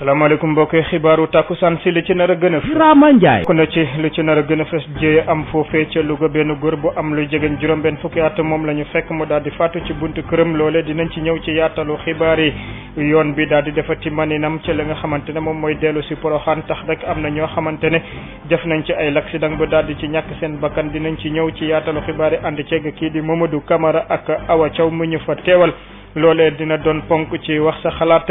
salaamaaleykum mbokk xibaaru takkusaan si li ci nar a gën a fës. Birama Ndiaye. ku ne ci li ci nar a gën a fës jéeye am foofee ca Louga benn góor bu am luy jegeñ juróom-benn fukki at moom la ñu fekk mu daal di faatu ci buntu këram loole dinañ ci ñëw ci yaatalu xibaar yi yoon bi daal di defati maninam ci la nga xamante ne moom mooy dellu si Poroxaan tax rek am na ñoo xamante ne def nañ ci ay l'accident ba daal di ci ñàkk seen bakkan dinañ ci ñëw ci yaatalu xibaar yi ànd ceeg kii di Mamadou Camara ak Awa Thiaw mu ñu fa teewal. loolee dina doon ponk ci wax sa xalaat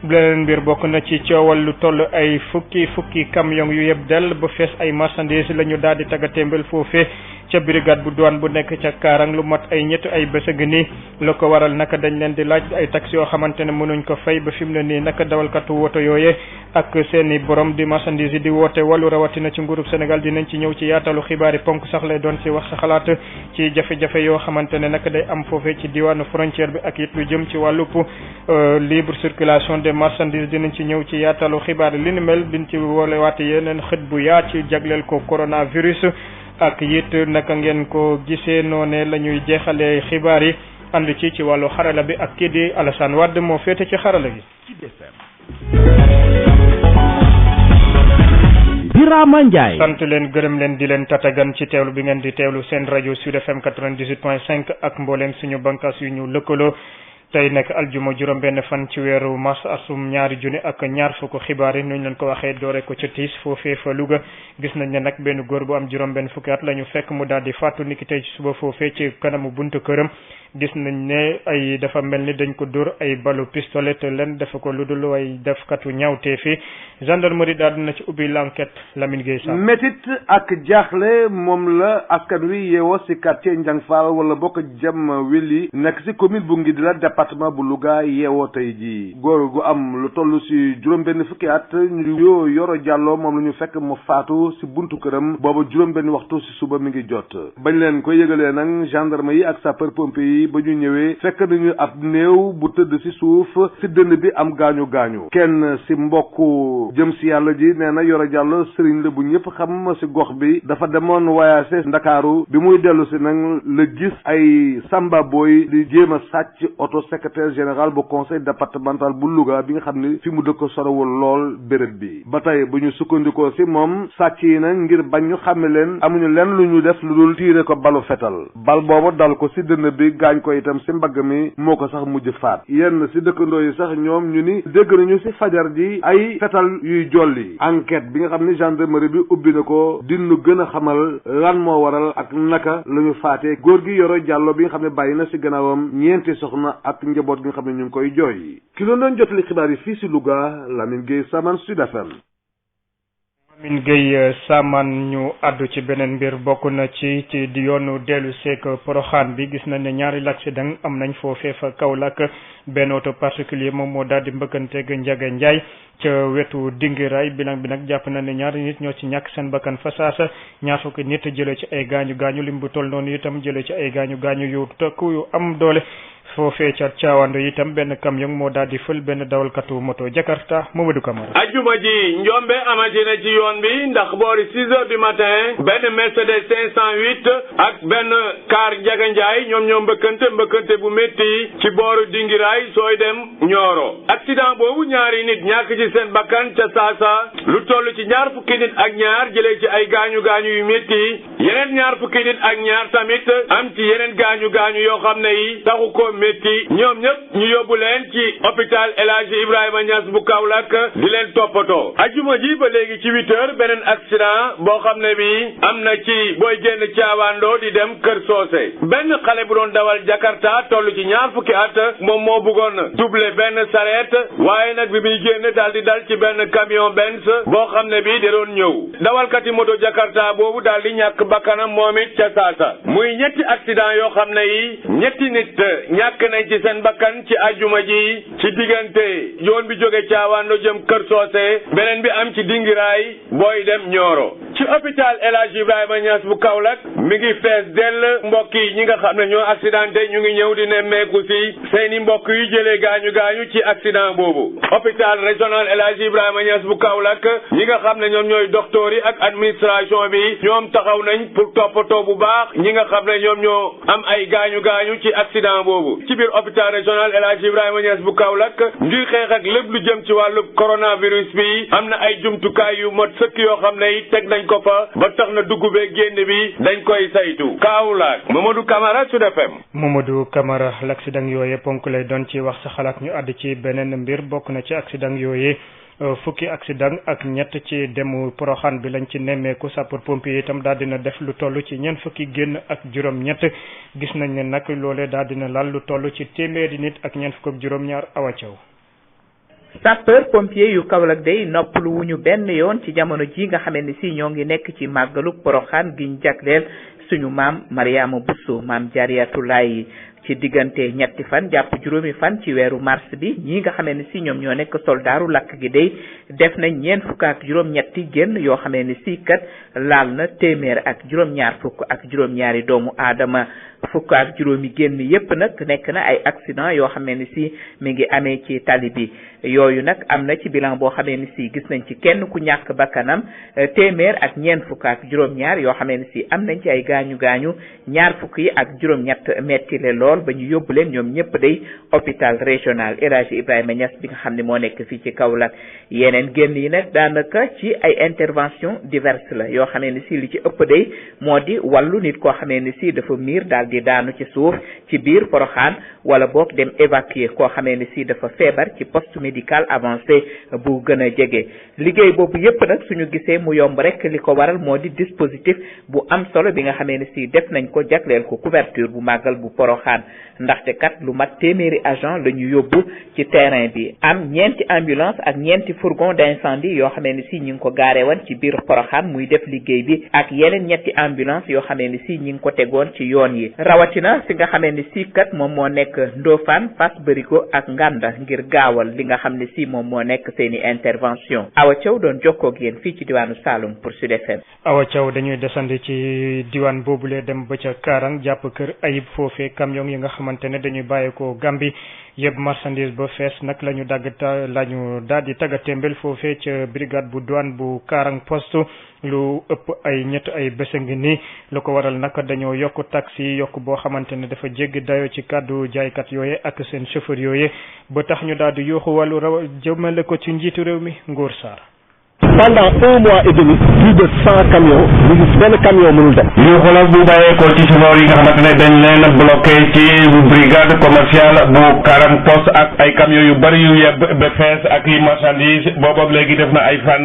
beneen mbir bokk na ci coowal lu toll ay fukki camion yu yëpp dell ba fees ay marchandises la ñu daal di taggatémbel foofee ca brigade bu douane bu nekk ca Kaarang lu mat ay ñett ay bés a ngi nii la ko waral naka dañ leen di laaj ay taxes yoo xamante ne mënuñ ko fay ba fi mu ne nii naka dawalkatu woto yooyee ak seeni borom di marchandises yi di woote wàllu rawatina ci nguurub Sénégal dinañ ci ñëw ci yaatalu xibaari ponk sax lay doon ci wax sa xalaat ci jafe-jafe yoo xamante ne naka day am foofee ci diwaanu frontière bi ak it lu jëm ci wàllub libre circulation des marchandises dinañ ci ñëw ci yaatalu xibaar li ni mel biñ ci woolewaate yeneen xët bu yaa ci jagleel ko coronavirus ak it naka ngeen ko gisee noone la ñuy jeexalee xibaar yi ànd ci wàllu xarala bi ak kii di Alassane Wade moo féete ci xarala gi. Birama Ndiaye. sant leen gërëm leen di leen tatagan ci teewlu bi ngeen di teewlu seen rajo Sud FM 98.5 ak mbooleem suñu bànqaas yu ñu lëkkaloo. tey nekk aljuma juróom-benn fan ci weeru mars asum ñaari junni ak ñaar fukk xibaar yi nuñ leen ko waxee doore ko ca tiis foofee fa Louga gis nañ ne nag benn góor bu am juróom-benn fukki at la ñu fekk mu daal di faatu niki tey ci suba foofee ci kanamu buntu këram gis nañ ne ay dafa mel ni dañ ko dóor ay balu pistolet leen dafa ko ludul way defkatu ñaawtee fi gendarmerie daal dina ci ubbi l'enquête Lamine Gueye Sam. métit ak jaaxle moom la askan wi yeewoo si quartier Ndiang Fall wala bokk jam Weli nekk si commune bu Ngidila département bu Louga yeewoo tey jii góor gu am lu toll si juróom-benn fukki at ñu Yoro Diallo moom la ñu fekk mu faatu si buntu këram booba juróom-benn waxtu si suba mi ngi jot bañ leen ko yëgalee nag gendarme yi ak sapeur pompier yi ba ñu ñëwee fekk nañu ab néew bu tëdd si suuf si dënn bi am gaañu kenn si mbokku jëm si yàlla ji nee na Yoro Diallo sëriñ la bu ñëpp xam si gox bi dafa demoon voyage Ndakaaru bi muy dellu si nag la gis ay samba boy di jéem a sàcc oto secrétaire général bu conseil départemental bu Louga bi nga xam ne fi mu dëkk sorowul lool béréb bi ba tey bu ñu sukkandikoo si moom sàcc yi nag ngir bañ ñu xàmme leen amuñu lenn lu ñu def lu dul tiire ko balu fetal bal boobu dal ko si dënn bi gaañ ko itam si mbagg mi moo ko sax mujj faat yenn si dëkkandoo yi sax ñoom ñu ni dégg nañu si fajar ji ay fetal yuy jolli enquête bi nga xam ne gendarmerie bi ubbi na ko dinu gën a xamal lan moo waral ak naka la ñu faatee góor gi Yoro Diallo bi nga xam ne bàyyi na si gannaawam ñeenti soxna ak njaboot gi nga xam ne ñu ngi koy jooy ki doon jotali xibaar yi fii si Louga Lamine Gueye Saman Sud FM. Lamine Gueye Saman ñu àddu ci beneen mbir bokk na ci di yoonu dellu seek Poroxaan bi gis nañ ne ñaari l'accident am nañ foofee fa Kaolack benn auto particulier moom moo daal di mbëkkanteeg Ndiaga Ndiaye ca wetu Dingiraay bilan bi nag jàpp na ne ñaari nit ñoo ci ñàkk seen bakkan fa saasa ñaar fukki nit jëlee ci ay gaañu lim bu toll noonu itam jëlee ci ay gaañu yu takku yu am doole foofee ca Caawando itam benn camion moo daal di fël benn dawalkatu moto Jakarta Mamadou Camara. ajjuma ji njombe amati na ci yoon bi ndax boori 6 heures du matin benn Mercedes 508 ak benn car Ndiaga Ndiaye ñoom ñoo mbëkkante bu métti ci booru Dingiraay sooy dem Nioro accident boobu ñaari nit ñàkk ci seen bakkan ca saasa lu toll ci ñaar fukki nit ak ñaar jëlee ci ay gaañu yu métti yeneen ñaar fukki nit ak ñaar tamit am ci yeneen gaañu yoo xam ne yi taxu ko métti ñoom ñëpp ñu yóbbu leen ci hôpital El Hadji Ibrahima Niass bu Kaolack di leen toppatoo ajjuma ji ba léegi ci 8 heures beneen accident boo xam ne bi am na ci booy génn Caawando di dem Kër Soose benn xale bu doon dawal Jakarta toll ci ñaar fukki at moom moo bëggoon double benn sareet waaye nag bi muy génn daal di dal ci benn camion Benz boo xam ne bi da doon ñëw dawalkati moto Jakarta boobu daal di ñàkk bakkanam moom it ca saasa muy ñetti accident yoo xam ne yi ñetti nit ñàkk nañ ci seen bakkan ci ajjuma ji ci diggante yoon bi jóge Caawando jëm Kër Soose beneen bi am ci Dingiraay booy dem Nioro ci hôpital El Hadji Ibrahima Niass bu Kaolack mi ngi fees dell mbokk yi ñi nga xam ne ñoo accidenté ñu ngi ñëw di nemmeeku si seeni mbokk yu jëlee gaañu ci accident boobu. hôpital régional El Hadji Ibrahima Niass bu Kaolack ñi nga xam ne ñoom ñooy docteur yi ak administration bi ñoom taxaw nañ pour toppatoo bu baax ñi nga xam ne ñoom ñoo am ay gaañu ci accident boobu. ci biir hôpital régional El Hadji Ibrahima Niass bu Kaolack ngir xeex ak lépp lu jëm ci wàllu coronavirus bi am na ay jumtukaay yu mot sëkk yoo xam ne it teg nañ ko fa ba tax na dugg beeg génn bi dañ koy saytu. Kaolack Mamadou Camara Sud FM. Mamadou Camara l'accident yooye ponk lay doon ci wax sa xalaat ñu àdd ci beneen mbir bokk na ci accident yooye fukki accident ak ñett ci demu Poroxaan bi lañ ci nemmeeku sapeur pompier itam daal dina def lu toll ci ñeent fukki génn ak juróom-ñett gis nañ ne nag loolee daal dina laal lu toll ci téeméeri nit ak ñeent fukk ak juróom-ñaar Awa Thiaw. sapeur pompier yu Kaolack day noppalu wuñu benn yoon ci jamono ji nga xamee ni si ñoo ngi nekk ci màggalu Poroxaan giñ jagleel suñu maam Mariama Bousso maam Jaariyatulaay ci diggante ñetti fan jàpp juróomi fan ci weeru mars bi ñi nga xamee ni si ñoom ñoo nekk soldaaru lakk gi day def nañ ñeent fukk ak juróom-ñetti génn yoo xamee ni si kat laal na téeméer ak juróom-ñaar fukk ak juróom-ñaari doomu aadama fukk ak juróomi génn yépp nag nekk na ay accident yoo xamee ni si mi ngi amee ci tali bi yooyu nag am na ci bilan boo xamee ni si gis nañ ci kenn ku ñàkk bakkanam téeméer ak ñeent fukk ak juróom-ñaar yoo xamee ni si am nañ ci ay gaañu ñaar fukk yi ak juróom-ñett metti le lool ba ñu yóbbu leen ñoom ñëpp day hôpital régional El Hadji Ibrahima Niass bi nga xam ne moo nekk fii ci Kaolack yeneen génn yi nag daanaka ci ay intervention diverses la yoo xamee ni si li ci ëpp day moo di wàllu nit koo xamee ni si dafa miir daal di daanu ci suuf ci biir Poroxaan wala boog dem évacuer koo xamee ni si dafa feebar ci poste médical avancé bu gën a jege liggéey boobu yépp nag suñu gisee mu yomb rek li ko waral moo di dispositif bu am solo bi nga xamee ni si def nañ ko jagleel ko couverture bu màggal bu Poroxaan ndaxte kat lu mat téeméeri agent la ñu yóbbu ci terrain bi am ñeenti ambulance ak ñeenti fourgon d'incendie yoo xamee ni si ñi ngi ko gaareewan ci biir Poroxaan muy def liggéey bi ak yeneen ñetti ambulance yoo xamee ni si ñi ngi ko tegoon ci yoon yi rawatina fi nga xamee ni si kat moom moo nekk Ndofane Fass Barigo ak Nganda ngir gaawal li nga xam ne si moom moo nekk seeni intervention Awa Thiaw doon jokkoo ak yéen fii ci diwaanu Saloum pour Sud FM. Awa Thiaw dañuy desandi ci diwaan boobule dem ba ca Karang jàpp kër Ayib foofee camion yi nga xamante ne dañuy bàyyeekoo Gambie yëpp marchandise ba fees nag la ñu daal di taggatembel foofee ca brigade bu douane bu Karang poste lu ëpp ay ñett ay bés ngi nii lu ko waral nag dañoo yokk taxi yokk boo xamante ne dafa jéggi dayo ci kàddu jaaykat yooye ak seen chauffeur yooye ba tax ñu daal di yooxu wàllu jëmale ko ci njiitu réew mi Ngor Sarr. pendant 1 mois et demi plus de 100 camions ñu gis benn camion mënul dem. yu xoolal bu bàyyeekoo ci chauffeur yi nga xamante ne dañ leen bloqué ci brigade commerciale bu Karang poste ak ay camions yu bari yu yeb ba fees ak yi marchandise boobu léegi def na ay fan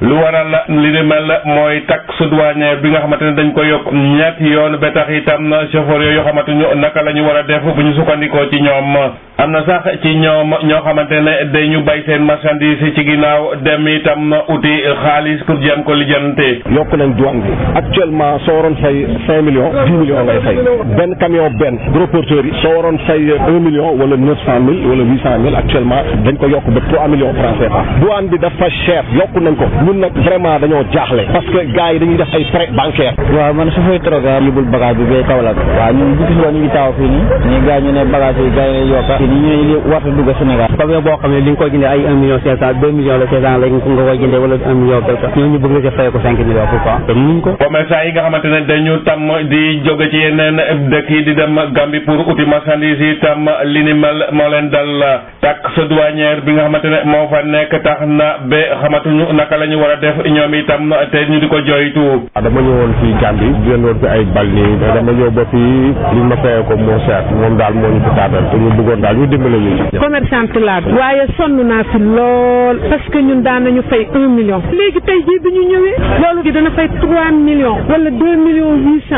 lu waral li ni mel mooy taxe douanière bi nga xamante ne dañ ko yokk ñetti yoon ba tax itam chauffeur yooyu xamante ñu naka la ñu war a def bu ñu sukkandikoo ci ñoom am na sax ci ñoom ñoo xamante ne dañu bay seen marchandise ci ginnaaw dem itam uti xaalis pour jéem ko lijjante. yokk nañ douane bi actuellement soo waroon fay 5 millions 10 millions ngay fay benn camion benn gros porteurs yi soo waroon fay 1 million wala 900 000 wala 800 000 actuellement dañ ko yokk ba 3 millions francs CFA. douane bi dafa cher yokk nañ ko ñun nag vraiment dañoo jaaxle parce que gars yi dañuy def ay prêt bancaire. waaw man su fay troga yóbbul bagage bi bay Kaolack waaw ñun bu gis ñu ngi taw fii nii ñu gars ñu ne bagage yi gars yi yokka fii nii ñu ne warta dugg Sénégal camion boo xam ne li nga koy jëndee ay 1 million 500 2 millions la 500 la nga koy jëndee wala 1 million quelque ñooñu bëgg nga fay ko 5 millions pourquoi te mënuñ ko. commerçant yi nga xamante ne dañu tam di jóge ci yeneen dëkk yi di dem Gambie pour uti marchandise yi tam li ni mel moo leen dal taxe douanière bi nga xamante ne moo fa nekk tax na ba xamatuñu naka la ñu war a def ñoom itam te ñu di ko joytu. dama ñëwoon fii Gambie di leen woon fi ay bal nii dama ñëw ba fii li ma fayee ko moo cher moom daal moo ñu fi taatal te ñu bëggoon daal ñu dimbale ñu. commerçante laa waaye sonn naa fi lool parce que ñun daan nañu fay 1 million. léegi tey jii bi ñu ñëwee loolu gi dana fay 3 millions wala 2 millions 800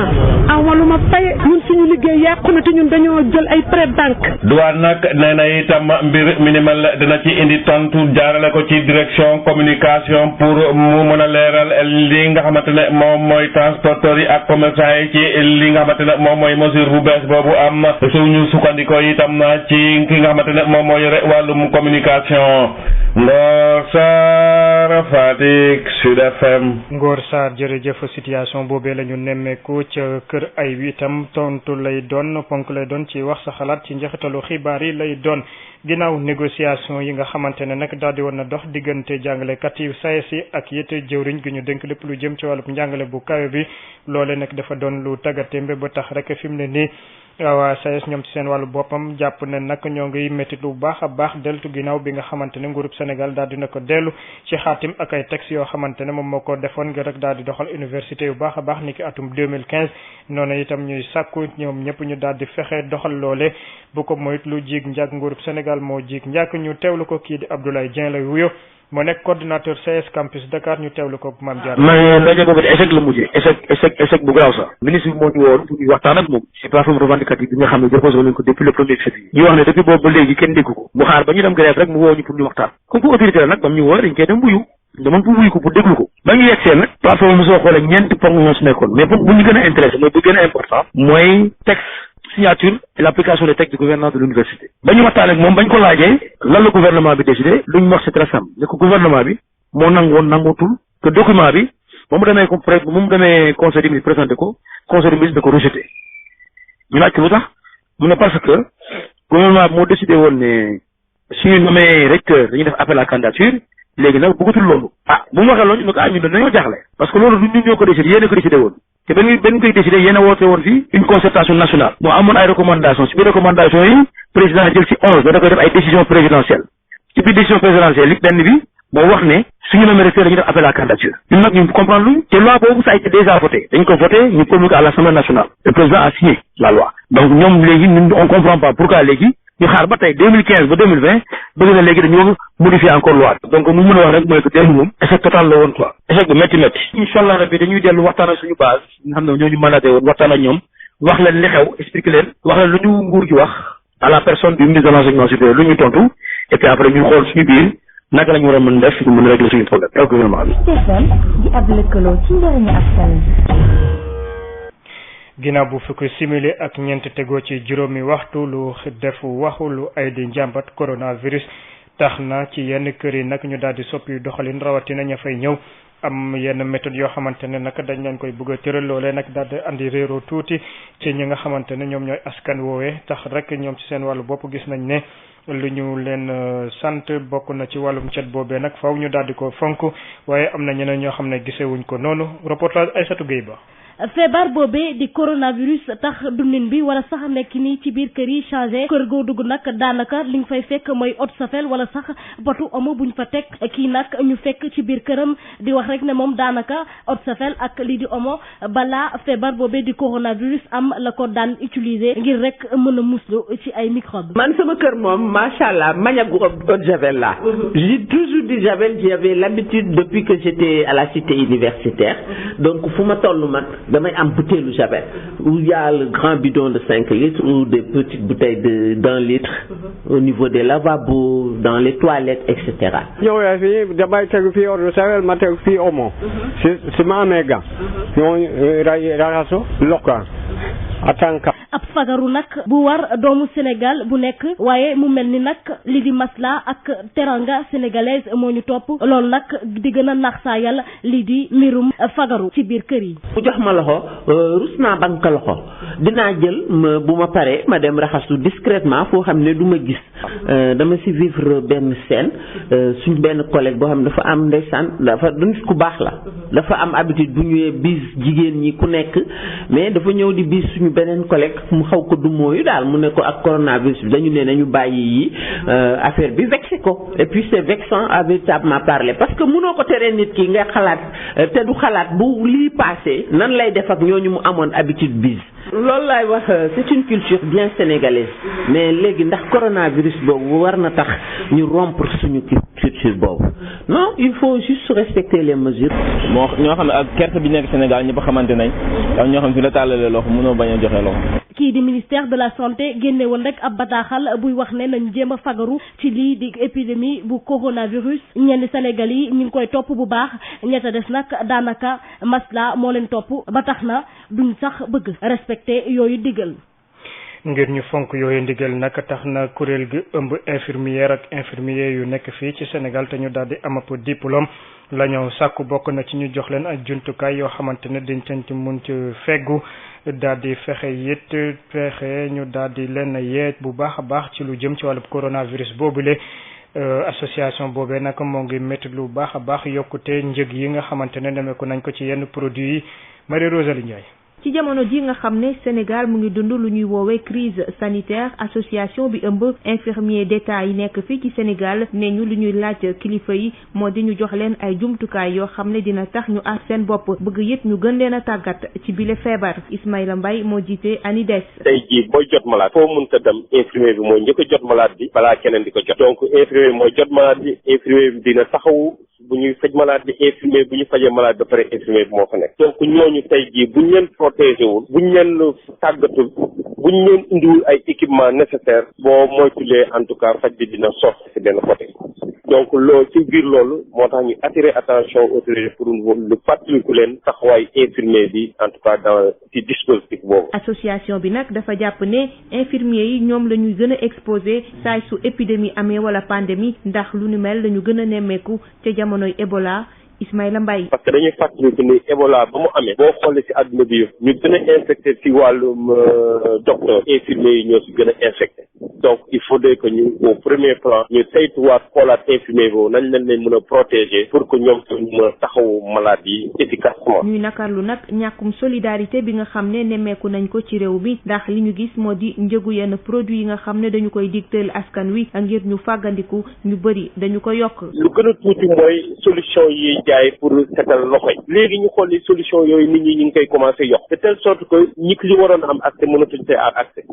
aw lu ma fay ñun suñu liggéey yàqu na te ñun dañoo jël ay prêt banque. douane nag nee na itam mbir minimal dina ci indi tontu jaarale ko ci direction communication pour mu mën a leeral li nga xamante ne moom mooy transporteurs yi ak commerçant yi ci li nga xamante ne moom mooy mesure bu bees boobu am suñu sukkandikoo itam ci ki nga xamante ne moom mooy yore wàllum communication Ngor Sarr Bara Fatick Sud FM. Ngor Sarr jërëjëf situation boobee la ñu nemmeeku ca kër ay wi itam tontu lay doon ponk lay doon ci wax sa xalaat ci njeexitalu xibaar yi lay doon ginnaaw négociation yi nga xamante ne nag daal di woon na dox diggante jàngalekat yi SAES yi ak it jëwriñ gi ñu dénk lépp lu jëm ci wàllub njàngale bu kawe bi loole nag dafa doon lu tàggatémbe ba tax rek fi mu ne nii waa SAES ñoom ci seen wàllu boppam jàpp ne nag ñoo ngi métti lu baax a baax deltu ginnaaw bi nga xamante ne nguurub Sénégal daal dina ko dellu ci xaatim ak ay textes yoo xamante ne moom moo ko defoon ngir rek daal di doxal université yu baax a baax niki atum 2015 noonu itam ñuy sàkku ñoom ñëpp ñu daal di fexe doxal loole bu ko moyt lu jiig njàkk nguurub Sénégal moo jiig njàkk ñu teewlu ko kii di Abdoulaye Dieng lay wuyo moo nekk coordinateur SAES campus Dakar ñu teewlu ko Mame Diarra. mais ndaje boobu échec la mujjee échec bu garaaw sax ministre bi moo ñu woon pour ñu waxtaan ak moom ci plateforme revendicative bi nga xam ne déposé nañ ko depuis le premier février ñu wax ne depuis boobu ba léegi kenn déggu ko mu xaar ba ñu dem grève rek mu woo ñu pour ñu waxtaan comme que autorité la nag ba mu ñu woo dañ koy dem wuyu demoon pour wuyu ko pour déglu ko ba ñu yegsee nag plateforme mosoo xoolee ñeenti ponk ñoo si nekkoon mais bu ñu gën a intéressé mooy bu gën a important mooy texte signature et l'application des textes du gouvernement de l'université ba ñu waxtaan ak moom bañ ko laajee lan la gouvernement bi décidé lu ñu wax c'est très simple ne ko gouvernement bi moo nangootul que document bi ba mu demee conseil des ministres présenté ko conseil des ministres da ko rejeté ñu laaj ko lu tax mu ne parce que gouvernement bi moo décidé woon ne suñu nommé recteur dañuy def appel à candidature léegi nag bëggatul loolu bu mu waxee loolu ñu ne ko ñun dañoo jaaxle parce que loolu ñun ñoo ko décidé yéen a ko décidé woon te benn koy décidé yéen a woote woon fii une concertation nationale moo amoon ay recommandations ci biir recommandations yi président jël ci 11 da koy def ay décision présidentielle ci biir décision présidentielle yi benn bi moo wax ne suñu nommé recteur dañuy def appel à candidature ñun nag ñu comprendre luñ te loi boobu ça a été déjà voté dañ ko voté ñu promulgué à l'Assemblée nationale le président a signé la loi donc ñoom léegi ñun on comprend pas pourquoi léegi ñu xaar ba tey 2015 ba 2020 bëgg na léegi dañoo modifier encore loi donc mu mën a wax rek mooy que dellu moom échec total la woon quoi échec bu métti inchallah rabbi dañuy dellu waxtaan ak suñu base nga xam ne ñoo ñu mandaté woon waxtaan ak ñoom wax leen li xew expliquer leen wax leen lu ñu nguur gi wax à la personne du ministre de l'enseignement supérieur lu ñu tontu et puis après ñu xool suñu biir naka la ñu war a mën def ñu mën a régler suñu problème ak gouvernement bi. ginnaaw bu fukki simili ak ñeent tegoo ci juróomi waxtu lu def waxu lu ay di njàmbat coronavirus tax na ci yenn kër yi nag ñu daal di soppi doxalin rawatina ña fay ñëw am yenn méthode yoo xamante ne nag dañ leen koy bëgg a tëral loolee nag daal di andi réeroo tuuti ci ñi nga xamante ne ñoom ñooy askan woowee tax rek ñoom ci seen wàllu bopp gis nañ ne lu ñu leen sant bokk na ci wàllum cet boobee nag faw ñu daal di ko fonk waaye am na ñeneen ñoo xam ne gisewuñ ko noonu reportage Aïssatou Gueye Ba. feebar boobee di coronavirus tax dundin bi wala sax nekk nii ci biir kër yi changé kër goo dugg nag daanaka li nga fay fekk mooy eau de Javel wala sax botu omo buñ fa teg kii nag ñu fekk ci biir këram di wax rek ne moom daanaka eau de Javel ak lii di omo balaa feebar boobee di coronavirus am la ko daan utiliser ngir rek mën a muslu ci ay microbes. man sama kër moom macha allah mañagu eau de Javel la j'ai toujours dit Javel j'avais l'habitude depuis que j'étais à la cité universitaire donc fu ma toll man damay am bouteille Javel où il y a le grand bidon de 5 litres ou des petites bouteilles d'1 litre au niveau des lavabos dans les toilettes et cetera. ñëwee fii damay tegu fii eau de Javel ma tegu fii omo si ma amee gan ñoo raxasu lokka atanka ab fagaru nag bu war doomu Sénégal bu nekk waaye mu mel ni nag li di masla ak teranga sénégalaise moo ñu topp loolu nag di gën a nax saa yàlla li di mbirum fagaru ci biir kër yi. mu jox ma loxo rus naa banque loxo dinaa jël bu ma paree ma dem raxasu discrètement foo xam ne du ma gis dama si vivre benn scène suñ benn collègue boo xam ne dafa am ndeysaan dafa du nit ku baax la dafa am habitude bu ñëwee bis jigéen ñi ku nekk mais dafa ñëw di bis suñu beneen collègue mu xaw ko du mooyu daal mu ne ko ak coronavirus bi dañu ne nañu bàyyi yi affaire bi vexé ko et puis c'est vexant à véritablement parler parce que mënoo ko teree nit ki nga xalaat te du xalaat bu lii passé nan lay def ak ñooñu mu amoon habitude bis loolu laay wax c'est une culture bien sénégalaise mais léegi ndax coronavirus boobu war na tax ñu rompre suñu culture boobu non il faut juste respecter les mesures. moo ñoo xam ne ak kerte bi nekk Sénégal ñëpp xamante nañ ak ñoo xam ne fi la tàllalee loxo mënoo bañ a joxe loxo. kii di ministère de la santé génne woon rek ab bataaxal buy wax ne nañ jéem a fagaru ci lii di épidémie bu coronavirus ñenn Sénégal yi ñu ngi koy topp bu baax ñetta des nag daanaka masla moo leen topp ba tax na duñ sax bëgg respecté yooyu digal. ngir ñu fonk yooyu ndigal nag tax na kuréel gi ëmb infirmière ak infirmier yu nekk fii ci Sénégal te ñu daal di am ab diplôme la ñu sàkku bokk na ci ñu jox leen ay jumtukaay yoo xamante ne dañ leen ci mun ci feggu daal di fexe ñu daal di leen yeet bu baax a baax ci lu jëm ci wàllu coronavirus boobule. Association boobee nag moo ngi métti lu baax a baax yokkute njëg yi nga xamante ne nemeeku nañ ko ci yenn produits yi Marie Rosalie Ndiaye. ci jamono ji nga xam ne Sénégal mu ngi dund lu ñuy woowee crise sanitaire association bi ëmb infirmier d'état yi nekk fii ci Sénégal ne ñu lu ñuy laaj kilifa yi moo di ñu jox leen ay jumtukaay yoo xam ne dina tax ñu aar seen bopp bëgg it ñu gën leen a tàggat ci bile feebar. Ismaïla Mbaye moo jiite ANIDES. tey jii booy jot malade foo mënta dem infirmier bi mooy njëkk a jot malade bi balaa keneen di ko jot donc infirmier bi mooy jot malade bi infirmier bi dina taxawu bu ñuy faj malade bi infirmier bu ñu fajee malade ba pare infirmier bi moo fa nekk donc ñooñu tey jii buñ leen protégé wul buñ leen tàggatul buñ leen indiwul ay équipement nécessaire boo moytulee en tout cas faj bi dina sox ci benn côté donc loolu ci biir loolu moo tax ñu attirer attention autorité pour lu fàttaliku leen taxawaay infirmier bi en tout cas dans ci dispositif boobu. association bi nag dafa jàpp ne infirmier yi ñoom la ñuy gën a exposé saay su épidémie amee wala pandémie ndax lu nu mel la ñu gën a nemmeeku ca jamonoy Ebola. Ismaïla Mbaye. parce que dañuy fàttaliku ni Ebola ba mu amee boo xoolee ci àdduna bi yëpp ñu gën a infecté ci wàllum docteur infirmier yi ñoo ci gën a infecté donc il faudrait que ñu au premier plan ñu saytuwaat xoolaat infirmier boobu nañ leen mën a protéger pour que ñoom ñu mën a taxawu malade yi efficacement. ñuy nakarlu nag ñàkkum solidarité bi nga xam ne nemmeeku nañ ko ci réew mi ndax li ñu gis moo di njëgu yenn produit yi nga xam ne dañu koy digteel askan wi ngir ñu fàggandiku ñu bëri dañu ko yokk. lu gën a tuuti mooy solution yi jaay pour setal loxo yi léegi ñu xool solution yooyu nit ñi ñu ngi koy commencé yokk de telle sorte que ñi li waroon a am accès mënatuñ see am accès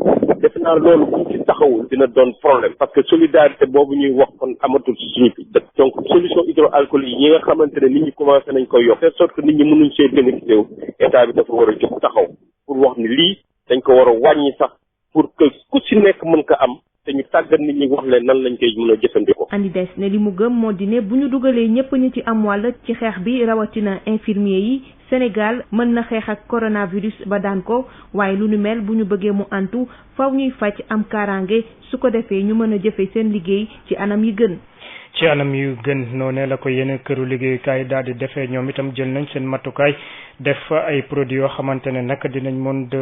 def naa loolu buñ ci taxawul dina doon problème parce que solidarité boobu ñuy wax kon amatul suñu bi donc solution hydroalcoolique yi nga xamante ne nit ñi commencé nañ koy yokk de telle sorte que nit ñi mënuñ see bénéficié wu état bi dafa war a jóg taxaw pour wax ni lii dañ ko war a wàññi sax pour que ku ci nekk mën ko am te ñu tàggat nit ñi wax leen nan lañ koy mën a jëfandikoo. ANIDES ne li mu gëm moo di ne bu ñu dugalee ñëpp ñi ci am wàll ci xeex bi rawatina infirmier yi Sénégal mën na xeex ak coronavirus ba daan ko waaye lu nu mel bu ñu bëggee mu antu faw ñuy faj am kaaraange su ko defee ñu mën a jëfe seen liggéey ci anam yi gën. ci anam yu gën noonu la ko yeneen këru liggéeyukaay daal di defee ñoom itam jël nañ seen matukaay def ay produits yoo xamante ne nag dinañ mën de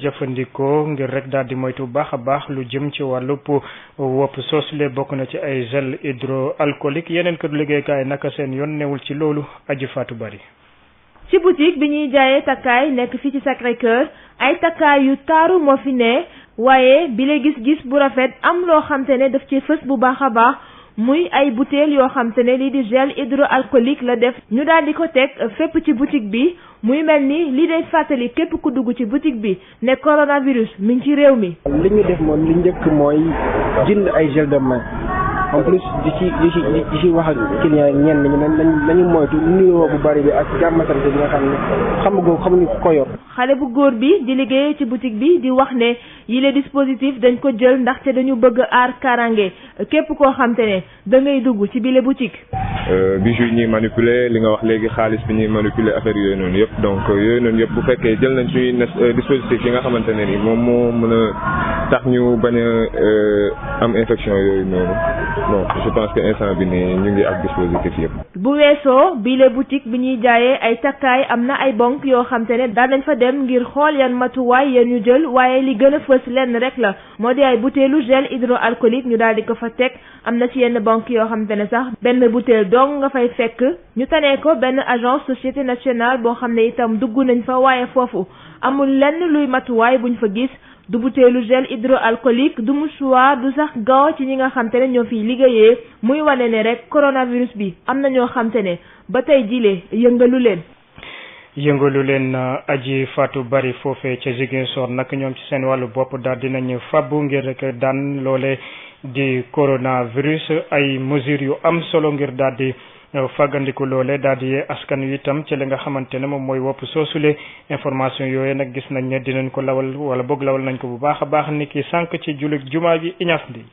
jëfandikoo ngir rek daal di moytu baax a baax lu jëm ci wàllu wopp soosule bokk na ci ay gel hydroalcoolique yeneen këru liggéeyukaay naka seen yoon newul ci loolu aji faatu bari. ci boutique bi ñuy jaayee takkaay nekk fii ci Sacré-Cœur ay takkaay yu taaru moo fi ne waaye bi la gis-gis bu rafet am loo xamte ne daf ci fës bu baax a baax muy ay bouteilles yoo xamte ne lii di gel hydroalcoolique la def ñu daal di ko teg fépp ci boutique bi muy mel ni lii day fàttali képp ku dugg ci boutique bi ne coronavirus mi ngi ci réew mi. li ñu def moom li njëkk mooy jënd ay gel de main en plus di ci wax ak client ñenn ñi nañu moytu nuyoo bu bari bi ak jàmmatante bi nga xam ne xamuñu ko yor. xale bu góor bi di liggéeyee ci boutique bi di wax ne yile dispositif dañ ko jël ndaxte dañu bëgg aar karange képp koo xamte ne da ngay dugg ci bile boutique. bijoux yi ñuy manipuler li nga wax léegi xaalis bi ñuy manipuler affaire yooyu noonu yëpp donc yooyu noonu yëpp bu fekkee jël nañ suñuy dispositif yi nga xamante ne ni moom moo mën a tax ñu bañ a am infection yooyu noonu bon je pense que instant bi nii ñu ngi ak dispositif yëpp. bu weesoo bile boutique bi ñuy jaayee ay takkaay am na ay banque yoo xamte ne daan nañ fa dem ngir xool yan matuwaay yan ñu jël waaye li gën a fës lenn rek la moo di ay butéelu gel hydroalcoolique ñu daal di ko fa teg am na ci yenn banque yoo xamante ne sax benn butéel dong nga fay fekk ñu tanee ko benn agence société nationale boo xam ne itam dugg nañ fa waaye foofu amul lenn luy matuwaay buñ fa gis du butéelu gel hydroalcoolique du mouchoir du sax gant ci ñi nga xamte ne ñoo fiy liggéeyee muy wane ne rek coronavirus bi am na ñoo xamte ne ba tey jilee yëngalu leen aji Fatou Bari foofee ca Ziguinchor nag ñoom ci seen wàllu bopp daal dinañu fàbbu ngir rek daan loole di coronavirus ay mesures yu am solo ngir daal di fàggandiku loole daal di askan wi itam ci li nga xamante ne moom mooy wopp soosule information yooyu nag gis nañ ne dinañ ko lawal wala boog lawal nañ ko bu baax a baax ni ki sànq ci jullit jumaa ji Ignace Ndi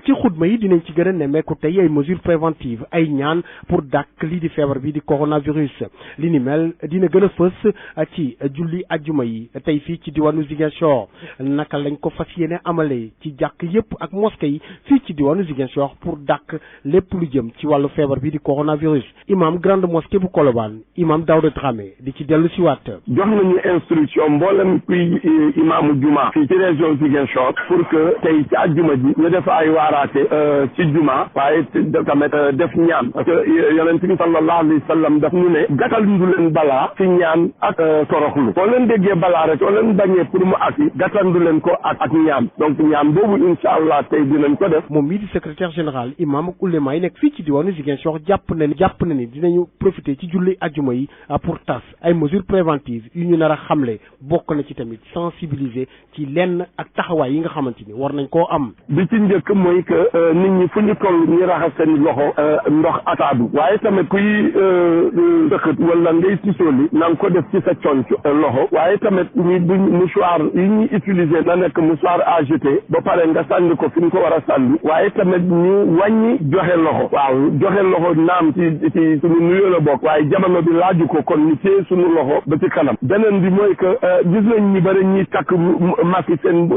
ci xutba yi dinañ ci gën a nemmeeku tey ay mesures préventives ay ñaan pour dàkk lii di feebar bi di coronavirus li ni mel dina gën a fës ci julli ajjuma yi tey fii ci diwaanu Ziguinchor naka lañ ko fas yéene amalee ci jàkk yépp ak mosquée yi fii ci diwaanu Ziguinchor pour dàkk lépp lu jëm ci wàllu feebar bi di coronavirus imam grande mosquée bu Colobane imam Daouda Dramé di ci dellu si waat. jox nañu instruction mboolem kuy imaamu juma fii ci région Ziguinchor pour que tey ci ajjuma ji ñu def ay waaraate ci juma waaye tamit def ñaan parce que yonent bi sallallahu alayhi wa sallam daf ñu ne gàttal ndu leen balaa ci ñaan ak toroxlu soo leen déggee balaa rek soo leen bañee pour mu agsi gàttandu leen ko ak ñaan donc ñaan boobu incha allah tey dinañ ko def. moom mii di secrétaire général imam ak ulema yi nekk fii ci diwaanu Ziguinchor jàpp na ni dinañu profiter ci julli ajjuma yi pour tas ay mesures préventives yu ñu nar a xamle bokk na ci tamit sensibiliser ci lenn ak taxawaay yi nga xamante ni war nañ koo am. bi ci njëkk mooy que nit ñi fu ñu toll ñu raxas seen loxo ndox ataadu waaye tamit kuy dëkkat wala ngay tisooli na nga ko def ci sa conc loxo waaye tamit ñi buñ mouchoir yi ñuy utiliser na nekk mouchoir à jeter ba pare nga sànni ko fi ñu ko war a sànni waaye tamit ñu wàññi joxe loxo waaw joxe loxo naam ci suñu nuyoo la bokk waaye jamono bi laaju ko kon ñu téye suñu loxo ba ci kanam beneen bi mooy que gis nañ ñi bëri ñuy takk masque seen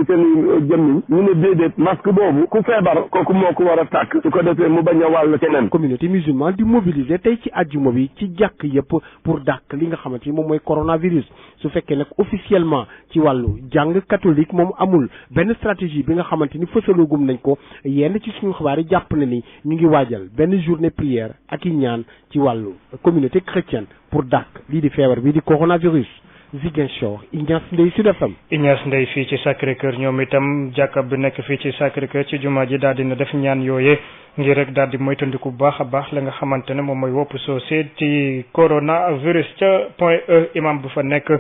jëmmiñ ñu ne déedéet masque boobu ku feebar kooku moo ko war a takk su ko defee mu bañ a wàll keneen. communauté musulmane di mobiliser tey ci àjjuma bi ci jàkk yëpp pour dàkk li nga xamante ni moom mooy coronavirus su fekkee nag officiellement ci wàllu jàng catholique moom amul benn stratégie bi nga xamante ni fësaloogum nañ ko yenn ci suñu xibaar yi jàpp na ni ñu ngi waajal benn journée prière ak i ñaan ci wàllu communauté chrétienne pour dàkk lii di feebar bi di coronavirus. Ziguinchor Ignace Ndeye Sud FM. Ignace Ndeye fii ci Sacré-Cœur ñoom itam jàkka bi nekk fii ci Sacré-Cœur ci jumaa ji daal dina def ñaan yooyee ngir rek daal di moytandiku bu baax a baax la nga xamante ne moom mooy wopp soosé ci coronavirus ca Point E imam bu fa nekk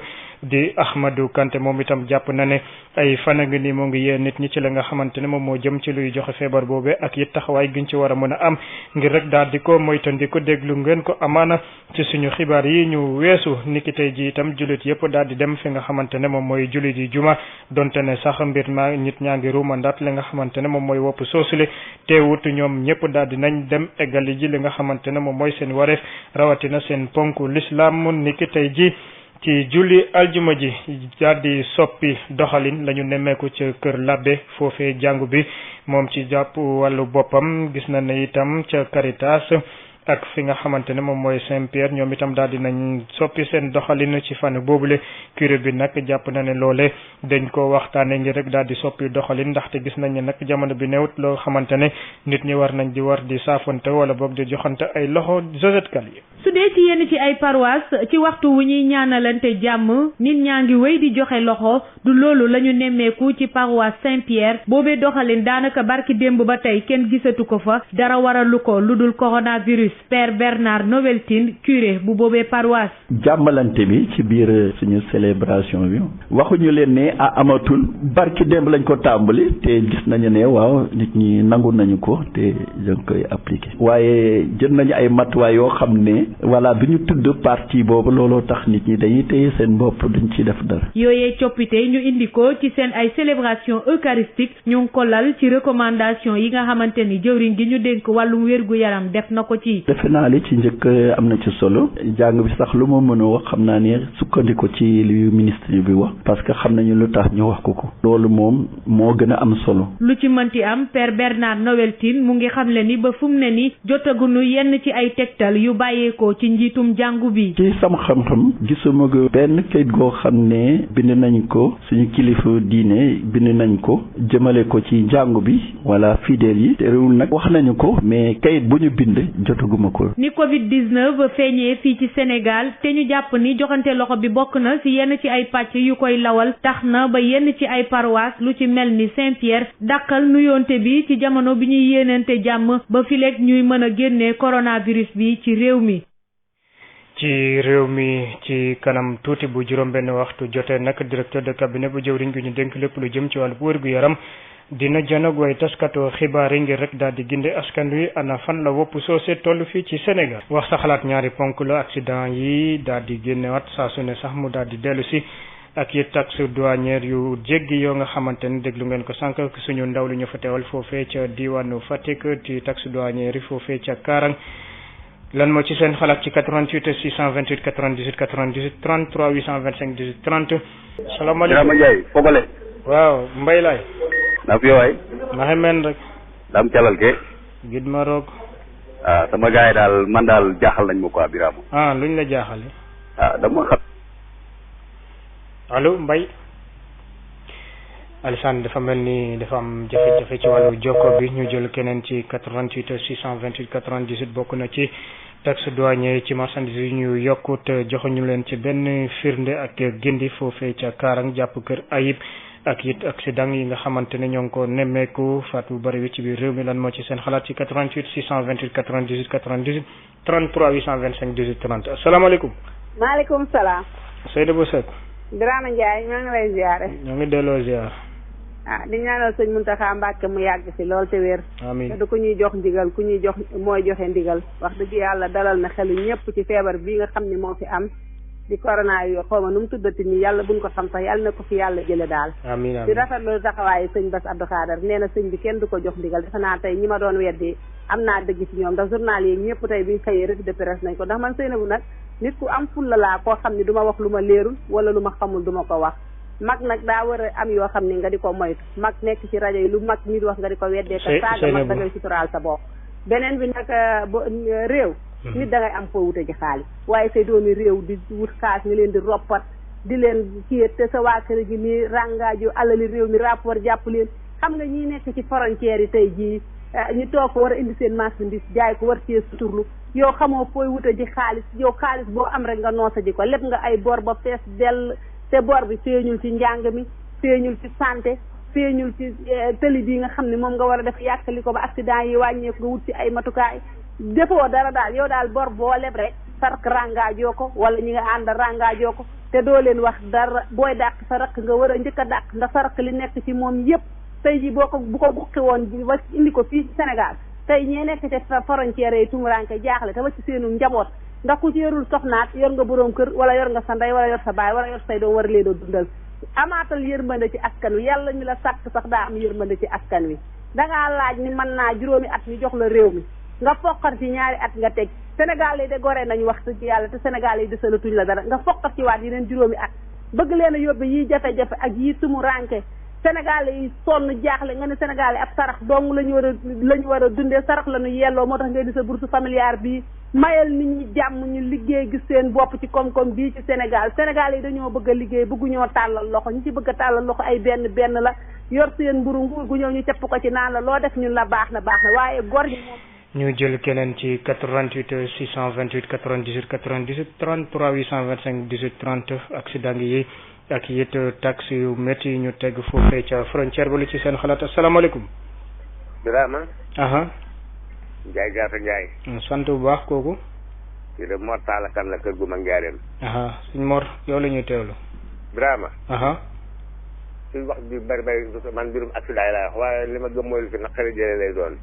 di Ahmadou Kanté moom itam jàpp na ne ay fan a ngi nii moo ngi yee nit ñi ci la nga xamante ne moom moo jëm ci luy joxe feebar boobee ak it taxawaay giñ ci war a mën a am ngir rek daal di ko moytandiku déglu ngeen ko amaana ci suñu xibaar yi ñu weesu niki tey ji itam jullit yëpp daal di dem fi nga xamante ne moom mooy jullit yi juma donte ne sax mbir ma nit ñaa ngi ruumandaat li nga xamante ne moom mooy wopp soosule teewut ñoom ñëpp daal di nañ dem eggali ji li nga xamante ne moom mooy seen wareef rawatina seen ponku l'islam niki tey ji ci julli aljuma ji daal di soppi doxalin la ñu nemmeeku ca kër labbe foofee jàngu bi moom ci jàpp wàllu boppam gis na ne itam ca Caritas ak fi nga xamante ne moom mooy Saint-Pierre ñoom itam daal dinañ soppi seen doxalin ci fànn boobule curé bi nag jàpp na ne loole dañ ko waxtaane ngir rek daal di soppi doxalin ndaxte gis nañ ne nag jamono bi newut loo xamante ne nit ñi war di saafante wala boog di joxante ay loxo Josette Kal yi su dee ci yenn ci ay paroisse ci waxtu wu ñuy ñaanalante jàmm nit ñaa ngi wéy di joxe loxo du loolu la ñu nemmeeku ci paroisse Saint-Pierre boobee doxalin daanaka barki démb ba tey kenn gisatu ko fa dara waralu ko lu dul coronavirus Père Bernard Noveltine curé bu boobee paroisse. jàmmalante bi ci biir suñu célébration bi waxuñu leen ne amatul barki démb lañ ko tàmbali te gis nañu ne waaw nit ñi nangu nañu ko te dañ koy appliquer waaye jël nañu ay matuwaay yoo xam ne voilà bi ñu tudd parti boobu looloo tax nit ñi dañuy téye seen bopp duñ ci def dara. yooyee coppite ñu indi ko ci seen ay célébration eucharistique ñu ngi ko lal ci recommandation yi nga xamante ni jëwriñ gi ñu dénk wàllum wérgu yaram def na ko ci. defe naa li ci njëkk am na ci solo jàng bi sax lu ma mën a wax xam naa ne sukkandiku ci li ministre bi wax parce que xam nañu lu tax ñu wax ko loolu moom moo gën a am solo. lu ci mënti am Père Bernard Noveltine mu ngi xamle ni ba fu mu ne ni jotaguñu yenn ci ay tegtal yu bàyyeekoo ci njiitum jàngu bi. ci sama xam-xam gisuma ko benn kayit goo xam ne bind nañ ko suñu kilifa diine bind nañ ko jëmale ko ci njàngu bi wala fidèles yi te réewul nag wax nañu ko mais kayit bu ñu bind jotagu ni Covid-19 feeñee fii ci Sénégal te ñu jàpp ni joxante loxo bi bokk na ci yenn ci ay pàcc yu koy lawal tax na ba yenn ci ay paroisse lu ci mel ni Saint-Pierre dàqal nuyoonte bi ci jamono bi ñuy yéenante jàmm ba fileeg ñuy mën a génnee coronavirus bi ci réew mi. ci réew mi ci kanam tuuti bu juróom-benn waxtu jotee nag directeur de cabinet bu jëwriñ gi ñu dénk lépp lu jëm ci wàllu wérgu yaram dina janoog way taskatu xibaar yi ngir rek daal di ginde askan wi ana fan la wopp soosé toll fii ci Sénégal wax sa xalaat ñaari ponk la accident yi daal di génnewaat saa su ne sax mu daal di dellu si ak it taxe douanière yu jéggi yoo nga xamante ne déglu ngeen ko sànq suñu ndaw li ñu fa teewal foofee ca diwaanu Fatick ci taxe douanière yi foofee ca Karang lan moo ci seen xalaat ci 88 628 98 98 33 825 18 30. salaamaaleykum Birama Ndiaye Fobale. waaw Mbaye laay. naa fi waay. naxe men rek. dam calal ke. gid ma roog. sama gars yi daal man daal jaaxal nañ ma quoi Birama. luñ la jaaxale. dama xam. allo Mbaye. Alassane dafa mel ni dafa am jafe-jafe ci wàllu jokko bi ñu jël keneen ci 88 628 98 bokk na ci taxe douanier ci marchandise yi ñu yokkut joxuñu leen ci benn firnde ak gindi foofee ca Karang jàpp kër Ayib ak it accident yi nga xamante ne ñoo ngi ko nemmeeku faat bu bëri wi ci biir réew mi lan moo ci seen xalaat ci 88 628 98 98 33 825 18 30 asalaamaaleykum. maaleykum salaam. Seydou Seck. Birama Ndiaye ñoo ngi lay ziare. ñoo ngi delloo ziar. di ñaanal sëñ Mountakha Mbacké mu yàgg fi lool te wér. amiin te du ku ñuy jox ndigal ku ñuy jox mooy joxe ndigal wax dëgg yàlla dalal na xelu ñëpp ci feebar bii nga xam ne moo fi am di corona yi xaw ma nu mu tuddati nii yàlla buñ ko xam sax yàlla na ko fi yàlla jële daal. amiin amiin di rafetlu taxawaayu sëñ Bass Abdou Khadre nee na sëñ bi kenn du ko jox ndigal defe naa tey ñi ma doon weddi am naa dëgg ci ñoom ndax journal yi ñëpp tey biñ xëyee revue de presse nañ ko ndax man Seynabou nag nit ku am fulla laa koo xam ne du ma wax lu ma leerul wala lu ma xamul du ma ko wax mag nag daa war a am yoo xam ne nga di ko moytu mag nekk ci rajo yi lu mag nit wax nga di ko weddee ka saaga mag da ngay suturaal sa bopp beneen bi nag réew nit da ngay am foo wute ji xaalis waaye say doomi réew di wut xaalis nga leen di roppat di leen kii te sa waa kër gi nii ràngaaju alali réew mi rapport jàpp leen xam nga ñi nekk ci frontière yi tey jii ñu toog ko war a indi seen marchandise jaay ko war cee suturlu yow xamoo fooy wute ji xaalis yow xaalis boo am rek nga noosa ji ko lépp nga ay bor ba fees dell te bor bi feeñul ci njàng mi feeñul ci santé feeñul ci tëli bi nga xam ne moom nga war a def yàqali ko ba accident yi wàññeeku nga wut ci ay matukaay defoo dara daal yow daal bor boo leb rek sarak rangaajoo ko wala ñi nga ànd rangaajoo ko te doo leen wax dara booy dàq sa rakk nga war a njëkk a dàq ndax sa rakk li nekk ci moom yëpp tey ji boo ko bu ko buqi woon ba indi ko fii Sénégal tey ñee nekk ci frontière yi tumuranke jaaxle te wacc seenu njaboot ndax ku ci yorul soxnaat yor nga boroom kër wala yor nga sa ndey wala yor sa baay wala yor say doom war leen a dundal amaatal yërmande ci askan wi yàlla mi la sàkk sax daa am yërmande ci askan wi dangaa laaj ni mën naa juróomi at ñu jox la réew mi nga foqar ci ñaari at nga teg Sénégal yi de gore nañu wax dëgg yàlla te Sénégal yi desalatuñ la dara nga foqar ci waat yeneen juróomi at bëgg leen a yóbbe yii jafe-jafe ak yii tumuranke Sénégal yi sonn jaaxle nga ne Sénégal yi ab sarax dong la ñu war a dundee sarax la ñu yelloo moo tax ngay di sa bourse familiale bii mayal nit ñi jàmm ñu liggéey gis seen bopp ci koom-koom bii ci Sénégal Sénégal yi dañoo bëgg a liggéey bëgguñoo tàllal loxo ñu ci bëgg a tàllal loxo ay benn la yor seen mburu nguur gu ñëw ñu capp ko ci naan la loo def ñun la baax na waaye gor ñi moom. ñu jël keneen ci 88 628 98 98 33 825 18 30 accident yi ak it taxe yu métti yi ñu teg foofee ca frontière ba lu ci seen xalaat asalaamaaleykum. Birama. Ndiaye Jaata Ndiaye. sant bu baax kooku. kii de Mor Talla Kane la kër gu mag Njaareem. suñ Mor yow la ñuy teewlu. Birama. suñ wax bi bari man mbirum accident yi laay wax waaye li ma gëm mooy lu fi naqari jëlee lay doon.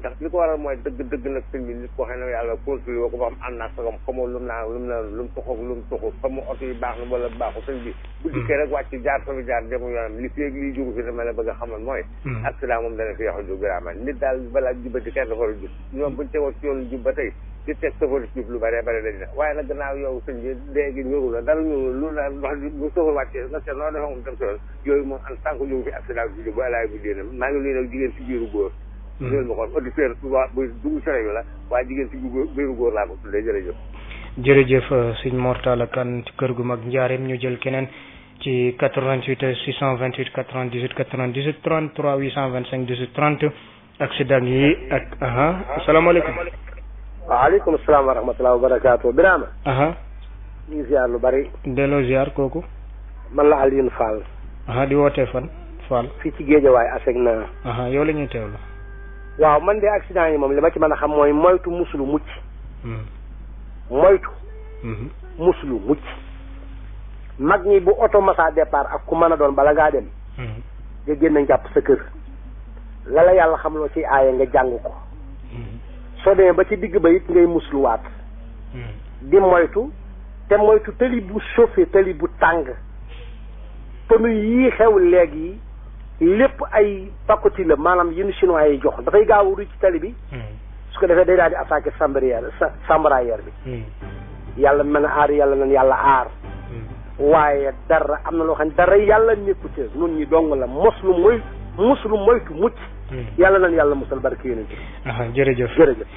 ndax li ko waral mooy dëgg nag sëñ bi nit koo xam ne yàlla contrôlé woo ko ba xam ànd naa sagam xamoo lu mu tuxoog lu mu tuxu xamoo oto yi baax na wala baaxu sëñ bi bu dikkee rek wàcc jaar fa mu jaar demu yoonam li fi liy jógu fi dama la bëgg a xamal mooy accident moom dana fi yox a jóg vraiment nit daal balaa jubati kenn dafa war a jub ñoom buñ tegoo ci yoonu jub ba tey di teg safari jub lu bare bare dañ na waaye nag gannaaw yow sëñ bi léegi ñëru la dara ñëru lu la wax bu safar wàccee nga seet noo defa moom dem si yoon yooyu moom en tant que jógu fi accident bi jóg bu alaay bu déena maa ngi luy nag jigéen si biiru góor loolu ma kon auditeur bu dugg ci rajo la waaye jigéen ci biiru góor laa ko tuddee jërëjëf jërëjëf sëñ Mor Talla Kane ci kër gu mag Njaareem ñu jël keneen ci 88 628 98 98 33 825 18 30 accident yi ak asalaamaaleykum waaleykum salaam wa rahmatulah wa barakaatu Birama ñu ngi ziar lu bari delloo ziar kooku man la Alioune Fall di wootee fan Fall fii ci Géejawaay aseg na yow la ñuy teewlu waaw man de accident yi moom li ma ci mën a xam mooy moytu musulu mucc moytu musulu mucc mag ñi bu oto masa départ ak ku mën a doon bala ngaa dem nga génn jàpp sa kër la la yàlla xam loo ci aaye nga jàng ko soo demee ba ci digg ba it ngay musluwaat di moytu te moytu tali bu chauffé tali bu tàng pneu yii xew léegi lépp ay pakoti la maanaam yéen chinois yi jox dafay gaaw a ci tali bi su ko defee day daal di attaqué chambrayère bi yàlla mën a aar yàlla nan yàlla aar waaye dara am na loo xam ne dara yàlla nekkute nun ñi dong la moslu moytu mucc yàlla nan yàlla musal barke yonent bi jërëjëf